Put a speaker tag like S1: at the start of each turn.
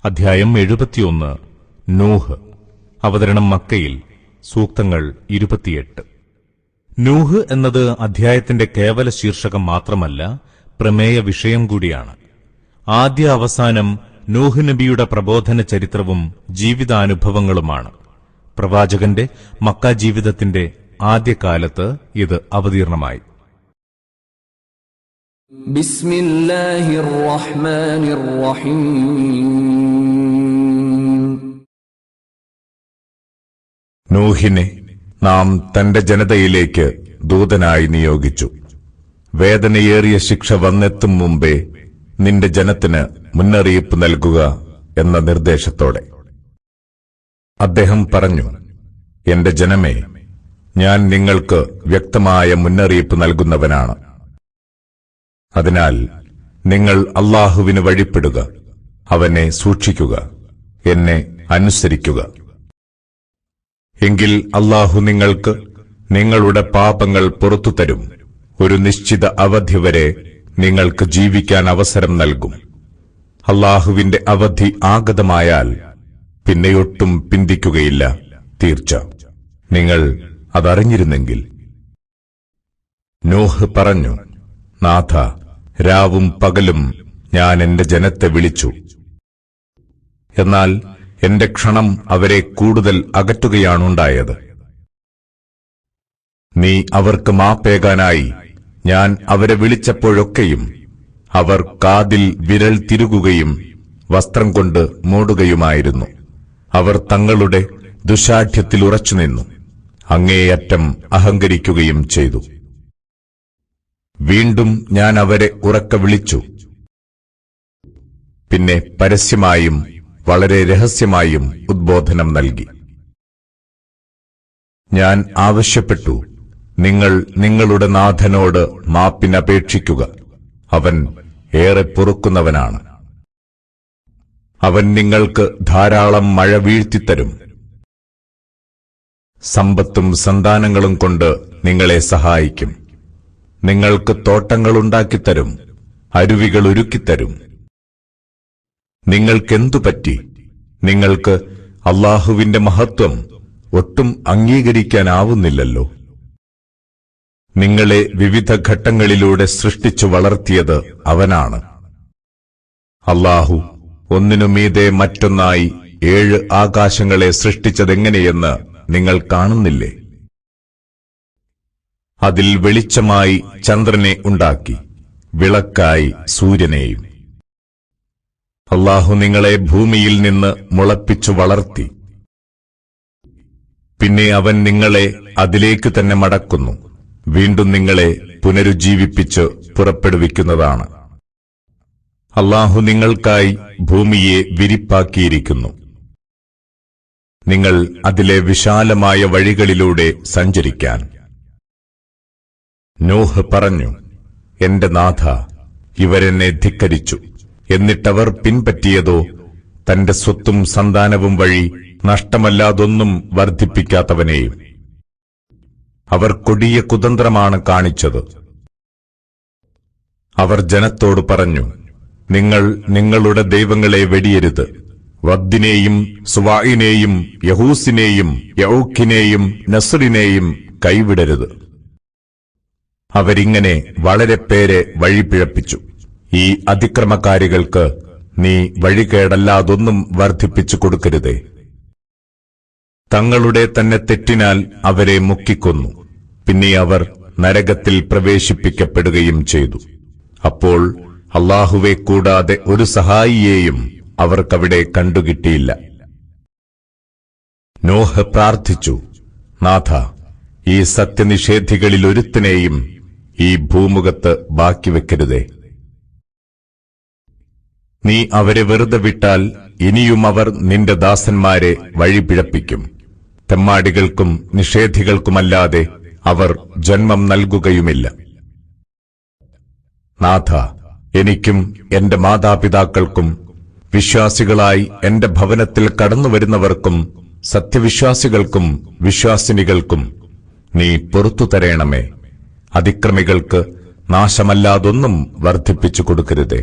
S1: അധ്യായം 71. നൂഹ്. അവതരണം മക്കയിൽ. സൂക്തങ്ങൾ 28. നൂഹ് എന്നത് അധ്യായത്തിന്റെ കേവല ശീർഷകം മാത്രമല്ല, പ്രമേയ വിഷയം കൂടിയാണ്. ആദ്യ അവസാനം നൂഹ് നബിയുടെ പ്രബോധന ചരിത്രവും ജീവിതാനുഭവങ്ങളുമാണ്. പ്രവാചകന്റെ മക്ക ജീവിതത്തിന്റെ ആദ്യകാലത്ത് ഇത് അവതീർണമായി.
S2: ബിസ്മില്ലാഹിർ റഹ്മാനിർ റഹീം.
S3: നൂഹിനെ നാം തന്റെ ജനതയിലേക്ക് ദൂതനായി നിയോഗിച്ചു. വേദനയേറിയ ശിക്ഷ വന്നെത്തും മുമ്പേ നിന്റെ ജനത്തിന് മുന്നറിയിപ്പ് നൽകുക എന്ന നിർദ്ദേശത്തോടെ. അദ്ദേഹം പറഞ്ഞു, എന്റെ ജനമേ, ഞാൻ നിങ്ങൾക്ക് വ്യക്തമായ മുന്നറിയിപ്പ് നൽകുന്നവനാണ്. അതിനാൽ നിങ്ങൾ അല്ലാഹുവിന് വഴിപ്പെടുക, അവനെ സൂക്ഷിക്കുക, എന്നെ അനുസരിക്കുക. എങ്കിൽ അല്ലാഹു നിങ്ങൾക്ക് നിങ്ങളുടെ പാപങ്ങൾ പുറത്തുതരും. ഒരു നിശ്ചിത അവധി വരെ നിങ്ങൾക്ക് ജീവിക്കാൻ അവസരം നൽകും. അല്ലാഹുവിന്റെ അവധി ആഗതമായാൽ പിന്നെയൊട്ടും പിന്തിക്കുകയില്ല. തീർച്ച നിങ്ങൾ അതറിഞ്ഞിരുന്നെങ്കിൽ. നൂഹ് പറഞ്ഞു, നാഥ, രാവും പകലും ഞാൻ എന്റെ ജനത്തെ വിളിച്ചു. എന്നാൽ എന്റെ ക്ഷണം അവരെ കൂടുതൽ അകറ്റുകയാണുണ്ടായത്. നീ അവർക്ക് മാപ്പേകാനായി ഞാൻ അവരെ വിളിച്ചപ്പോഴൊക്കെയും അവർ കാതിൽ വിരൽ തിരുകുകയും വസ്ത്രം കൊണ്ട് മൂടുകയുമായിരുന്നു. അവർ തങ്ങളുടെ ദുശാഠ്യത്തിൽ ഉറച്ചുനിന്നു, അങ്ങേയറ്റം അഹങ്കരിക്കുകയും ചെയ്തു. വീണ്ടും ഞാൻ അവരെ ഉറക്കെ വിളിച്ചു. പിന്നെ പരസ്യമായും വളരെ രഹസ്യമായും ഉദ്ബോധനം നൽകി. ഞാൻ ആവശ്യപ്പെട്ടു, നിങ്ങൾ നിങ്ങളുടെ നാഥനോട് മാപ്പിനപേക്ഷിക്കുക. അവൻ ഏറെ പൊറുക്കുന്നവനാണ്. അവൻ നിങ്ങൾക്ക് ധാരാളം മഴ വീഴ്ത്തിത്തരും. സമ്പത്തും സന്താനങ്ങളും കൊണ്ട് നിങ്ങളെ സഹായിക്കും. നിങ്ങൾക്ക് തോട്ടങ്ങളുണ്ടാക്കിത്തരും, അരുവികൾ ഒരുക്കിത്തരും. നിങ്ങൾക്കെന്തു പറ്റി? നിങ്ങൾക്ക് അല്ലാഹുവിന്റെ മഹത്വം ഒട്ടും അംഗീകരിക്കാനാവുന്നില്ലല്ലോ. നിങ്ങളെ വിവിധ ഘട്ടങ്ങളിലൂടെ സൃഷ്ടിച്ചു വളർത്തിയത് അവനാണ്. അല്ലാഹു ഒന്നിനുമീതെ മറ്റൊന്നായി 7 ആകാശങ്ങളെ സൃഷ്ടിച്ചതെങ്ങനെയെന്ന് നിങ്ങൾ കാണുന്നില്ലേ? അതിൽ വെളിച്ചമായി ചന്ദ്രനെ ഉണ്ടാക്കി, വിളക്കായി സൂര്യനെയും. അല്ലാഹു നിങ്ങളെ ഭൂമിയിൽ നിന്ന് മുളപ്പിച്ചു വളർത്തി. പിന്നെ അവൻ നിങ്ങളെ അതിലേക്ക് തന്നെ മടക്കുന്നു. വീണ്ടും നിങ്ങളെ പുനരുജ്ജീവിപ്പിച്ച് പുറപ്പെടുവിക്കുന്നതാണ്. അല്ലാഹു നിങ്ങൾക്കായി ഭൂമിയെ വിരിപ്പാക്കിയിരിക്കുന്നു. നിങ്ങൾ അതിലെ വിശാലമായ വഴികളിലൂടെ സഞ്ചരിക്കാൻ. നൂഹ് പറഞ്ഞു, എന്റെ നാഥ, ഇവരെന്നെ ധിക്കരിച്ചു. എന്നിട്ടവർ പിൻപറ്റിയതോ തന്റെ സ്വത്തും സന്താനവും വഴി നഷ്ടമല്ലാതൊന്നും വർദ്ധിപ്പിക്കാത്തവനെയും. അവർ കൊടിയ കുതന്ത്രമാണ് കാണിച്ചത്. അവർ ജനത്തോട് പറഞ്ഞു, നിങ്ങൾ നിങ്ങളുടെ ദൈവങ്ങളെ വെടിയരുത്. വദ്ദിനെയും സുവായിനെയും യഹൂസിനെയും യഊക്കിനെയും നസ്രിനെയും കൈവിടരുത്. അവരിങ്ങനെ വളരെ പേരെ വഴിപിഴപ്പിച്ചു. ഈ അതിക്രമകാരികൾക്ക് നീ വഴികേടല്ലാതൊന്നും വർദ്ധിപ്പിച്ചു കൊടുക്കരുതേ. തങ്ങളുടെ തന്നെ തെറ്റിനാൽ അവരെ മുക്കിക്കൊന്നു. പിന്നെ അവർ നരകത്തിൽ പ്രവേശിപ്പിക്കപ്പെടുകയും ചെയ്തു. അപ്പോൾ അല്ലാഹുവെ കൂടാതെ ഒരു സഹായിയെയും അവർക്കവിടെ കണ്ടുകിട്ടിയില്ല. നോഹ് പ്രാർത്ഥിച്ചു, നാഥ, ഈ സത്യനിഷേധികളിലൊരുത്തനെയും ഈ ഭൂമുഖത്ത് ബാക്കിവെക്കരുതേ. നീ അവരെ വെറുതെ വിട്ടാൽ ഇനിയും അവർ നിന്റെ ദാസന്മാരെ വഴിപിഴപ്പിക്കും. തെമ്മാടികൾക്കും നിഷേധികൾക്കുമല്ലാതെ അവർ ജന്മം നൽകുകയുമില്ല. നാഥ, എനിക്കും എന്റെ മാതാപിതാക്കൾക്കും വിശ്വാസികളായി എന്റെ ഭവനത്തിൽ കടന്നുവരുന്നവർക്കും സത്യവിശ്വാസികൾക്കും വിശ്വാസിനികൾക്കും നീ പൊറുത്തു തരേണമേ. അതിക്രമികൾക്ക് നാശമല്ലാതൊന്നും വർദ്ധിപ്പിച്ചു കൊടുക്കരുതേ.